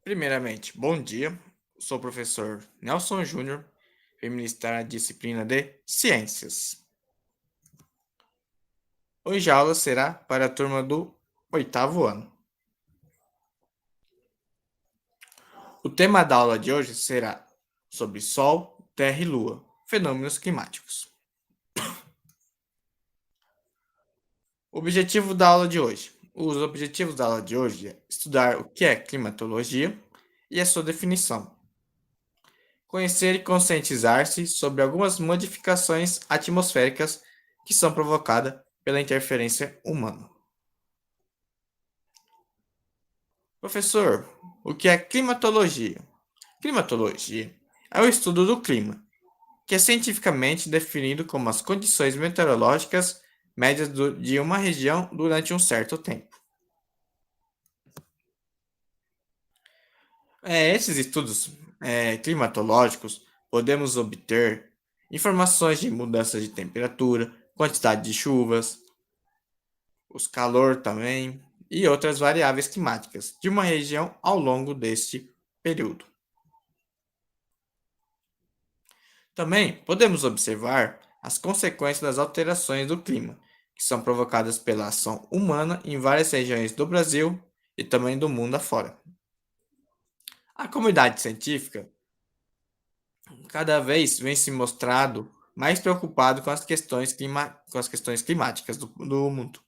Primeiramente, bom dia. Sou o professor Nelson Júnior, vim ministrar a disciplina de Ciências. Hoje a aula será para a turma do oitavo ano. O tema da aula de hoje será sobre Sol, Terra e Lua, fenômenos climáticos. O objetivo da aula de hoje. Os objetivos da aula de hoje é estudar o que é climatologia e a sua definição. Conhecer e conscientizar-se sobre algumas modificações atmosféricas que são provocadas pela interferência humana. Professor, o que é climatologia? Climatologia é o estudo do clima, que é cientificamente definido como as condições meteorológicas médias de uma região durante um certo tempo. Esses estudos climatológicos podemos obter informações de mudança de temperatura, quantidade de chuvas, os calor também e outras variáveis climáticas de uma região ao longo deste período. Também podemos observar as consequências das alterações do clima, que são provocadas pela ação humana em várias regiões do Brasil e também do mundo afora. A comunidade científica cada vez vem se mostrado mais preocupado com as questões, climáticas do mundo.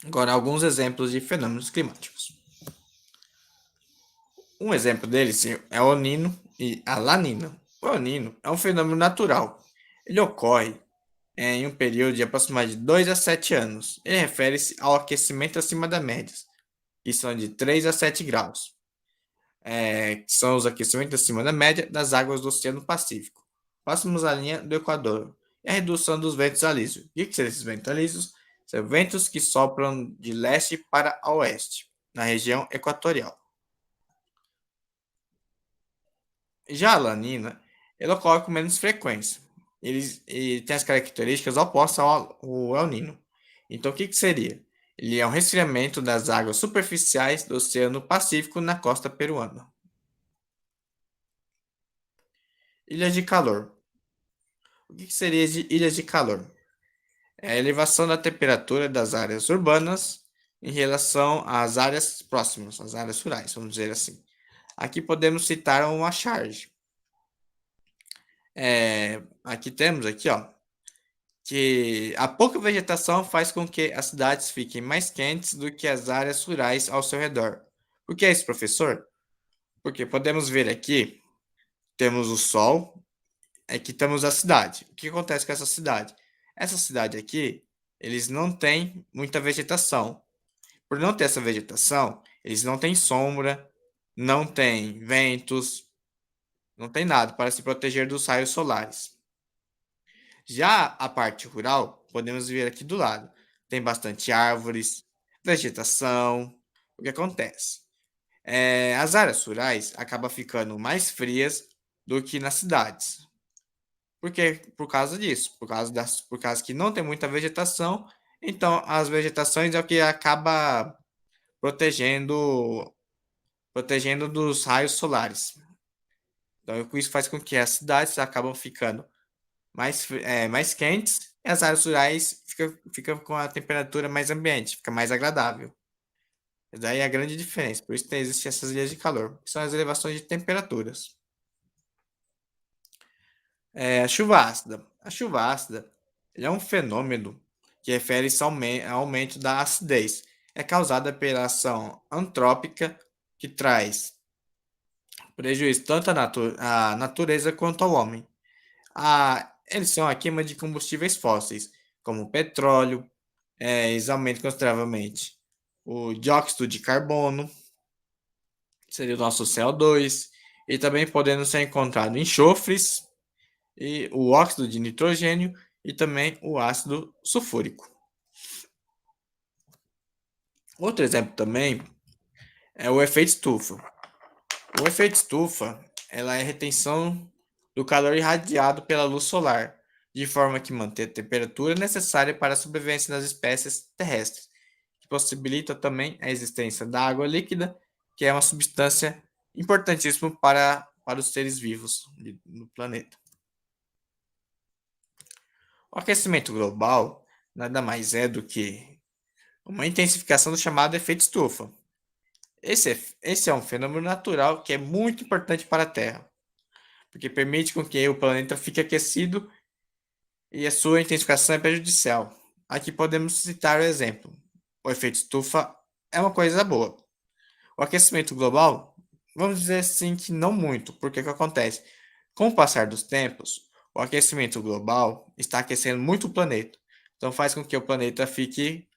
Agora, alguns exemplos de fenômenos climáticos. Um exemplo deles é o Nino e a Lanina. O El Nino é um fenômeno natural. Ele ocorre em um período de aproximadamente 2 a 7 anos. Ele refere-se ao aquecimento acima da média, que são de 3 a 7 graus, que são os aquecimentos acima da média das águas do Oceano Pacífico, próximos à linha do Equador, e a redução dos ventos alísios. O que são esses ventos alísios? São ventos que sopram de leste para oeste, na região equatorial. Já a lanina, ela ocorre com menos frequência. Ele tem as características opostas ao El Nino. Então, o que seria? Ele é um resfriamento das águas superficiais do Oceano Pacífico na costa peruana. Ilhas de calor. O que seria de ilhas de calor? É a elevação da temperatura das áreas urbanas em relação às áreas próximas, às áreas rurais, vamos dizer assim. Aqui podemos citar uma charge. Aqui temos ó, que a pouca vegetação faz com que as cidades fiquem mais quentes do que as áreas rurais ao seu redor. Por que é isso, professor? Porque podemos ver aqui, temos o sol, aqui temos a cidade. O que acontece com essa cidade? Essa cidade aqui, eles não têm muita vegetação. Por não ter essa vegetação, eles não têm sombra, não têm ventos, não tem nada para se proteger dos raios solares. Já a parte rural, podemos ver aqui do lado. Tem bastante árvores, vegetação. O que acontece? As áreas rurais acabam ficando mais frias do que nas cidades. Por quê? Por causa disso. Por causa que não tem muita vegetação. Então, as vegetações é o que acaba protegendo, protegendo dos raios solares. Então, isso faz com que as cidades acabam ficando mais quentes e as áreas rurais ficam com a temperatura mais ambiente, fica mais agradável. Daí é a grande diferença. Por isso existem essas ilhas de calor, que são as elevações de temperaturas. A chuva ácida. A chuva ácida é um fenômeno que refere-se ao aumento da acidez. É causada pela ação antrópica que traz prejuízo tanto à natureza quanto ao homem. Eles são a queima de combustíveis fósseis, como petróleo, eles aumentam consideravelmente o dióxido de carbono, seria o nosso CO2, e também podendo ser encontrado enxofres, e o óxido de nitrogênio e também o ácido sulfúrico. Outro exemplo também é o efeito estufa. O efeito estufa ela é a retenção do calor irradiado pela luz solar, de forma que mantém a temperatura necessária para a sobrevivência das espécies terrestres, que possibilita também a existência da água líquida, que é uma substância importantíssima para os seres vivos no planeta. O aquecimento global nada mais é do que uma intensificação do chamado efeito estufa. Esse é um fenômeno natural que é muito importante para a Terra, porque permite com que o planeta fique aquecido e a sua intensificação é prejudicial. Aqui podemos citar o exemplo. O efeito estufa é uma coisa boa. O aquecimento global, vamos dizer assim que não muito, porque o que acontece? Com o passar dos tempos, o aquecimento global está aquecendo muito o planeta. Então faz com que o planeta fique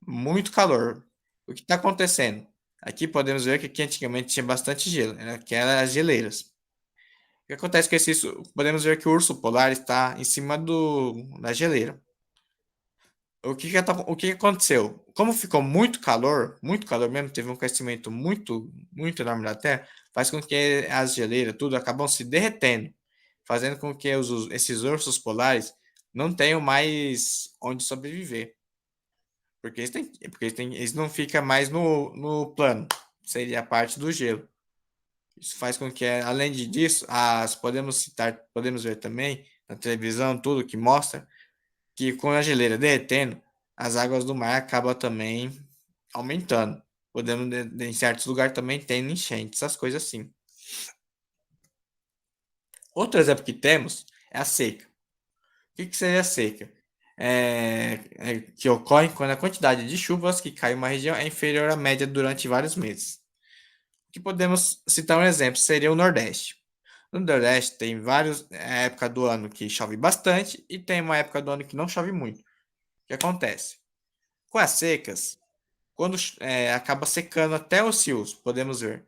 muito calor. O que está acontecendo? Aqui podemos ver que aqui antigamente tinha bastante gelo, né? Que eram as geleiras. O que acontece com isso? Podemos ver que o urso polar está em cima da geleira. O que aconteceu? Como ficou muito calor mesmo, teve um aquecimento muito enorme da Terra, faz com que as geleiras, tudo, acabam se derretendo, fazendo com que esses ursos polares não tenham mais onde sobreviver. Eles não ficam mais no plano, seria a parte do gelo. Isso faz com que, além disso, podemos ver também na televisão, tudo que mostra que com a geleira derretendo, as águas do mar acabam também aumentando. Em certos lugares também tem enchentes, essas coisas assim. Outro exemplo que temos é a seca. O que seria a seca? Que ocorre quando a quantidade de chuvas que cai em uma região é inferior à média durante vários meses. Que podemos citar um exemplo, seria o Nordeste. No Nordeste tem várias épocas do ano que chove bastante e tem uma época do ano que não chove muito. O que acontece? Com as secas, quando acaba secando até os rios, podemos ver.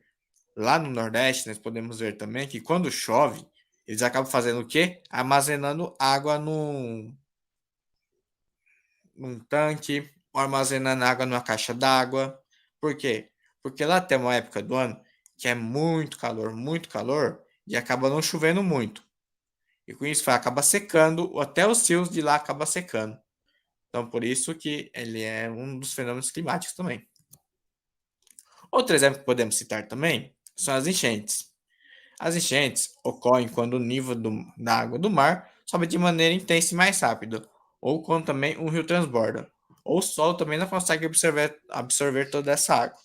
Lá no Nordeste, nós podemos ver também que quando chove, eles acabam fazendo o quê? Armazenando água num tanque, ou armazenando água numa caixa d'água. Por quê? Porque lá tem uma época do ano que é muito calor, e acaba não chovendo muito. E com isso acaba secando, até os rios de lá acaba secando. Então, por isso que ele é um dos fenômenos climáticos também. Outro exemplo que podemos citar também são as enchentes. As enchentes ocorrem quando o nível da água do mar sobe de maneira intensa e mais rápida, ou quando também um rio transborda, ou o solo também não consegue absorver toda essa água.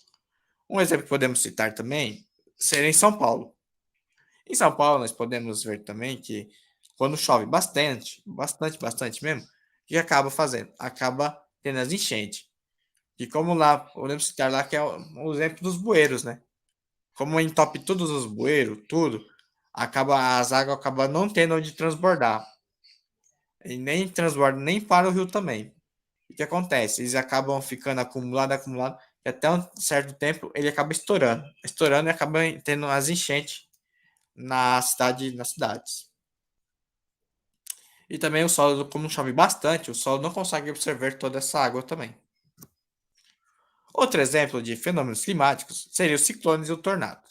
Um exemplo que podemos citar também seria em São Paulo. Em São Paulo, nós podemos ver também que quando chove bastante mesmo, o que acaba fazendo? Acaba tendo as enchentes. E como lá, podemos citar lá que é o exemplo dos bueiros, né? Como entope todos os bueiros, tudo, as águas acabam não tendo onde transbordar. E nem transborda nem para o rio também. O que acontece? Eles acabam ficando acumulado, e até um certo tempo ele acaba estourando e acaba tendo as enchentes nas cidades. E também o solo, como chove bastante, o solo não consegue absorver toda essa água também. Outro exemplo de fenômenos climáticos seria os ciclones e o tornado.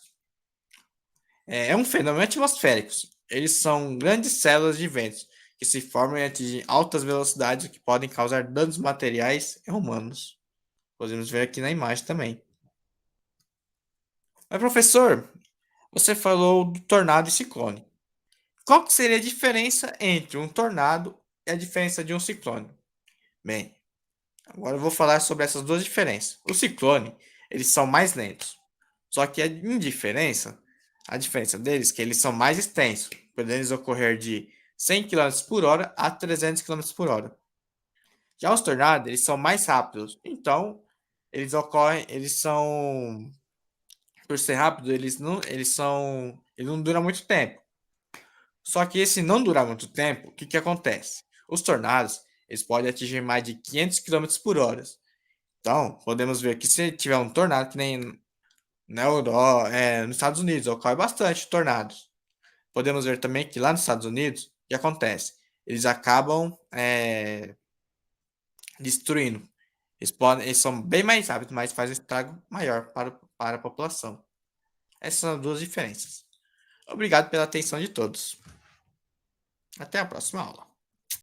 É um fenômeno atmosférico. Eles são grandes células de ventos que se formam e atingem altas velocidades, o que podem causar danos materiais e humanos. Podemos ver aqui na imagem também. Mas, professor, você falou do tornado e ciclone. Qual que seria a diferença entre um tornado e a diferença de um ciclone? Bem, agora eu vou falar sobre essas duas diferenças. O ciclone, eles são mais lentos. Só que a diferença deles é que eles são mais extensos, podendo ocorrer de 100 km por hora a 300 km por hora. Já os tornados, eles são mais rápidos. Então, eles são, por ser rápido, eles não duram muito tempo. Só que esse não durar muito tempo, o que acontece? Os tornados, eles podem atingir mais de 500 km por hora. Então, podemos ver que se tiver um tornado, que nem nos Estados Unidos, ocorre bastante tornados. Podemos ver também que lá nos Estados Unidos, o que acontece? Eles acabam destruindo. Eles são bem mais rápidos, mas fazem estrago maior para a população. Essas são as duas diferenças. Obrigado pela atenção de todos. Até a próxima aula.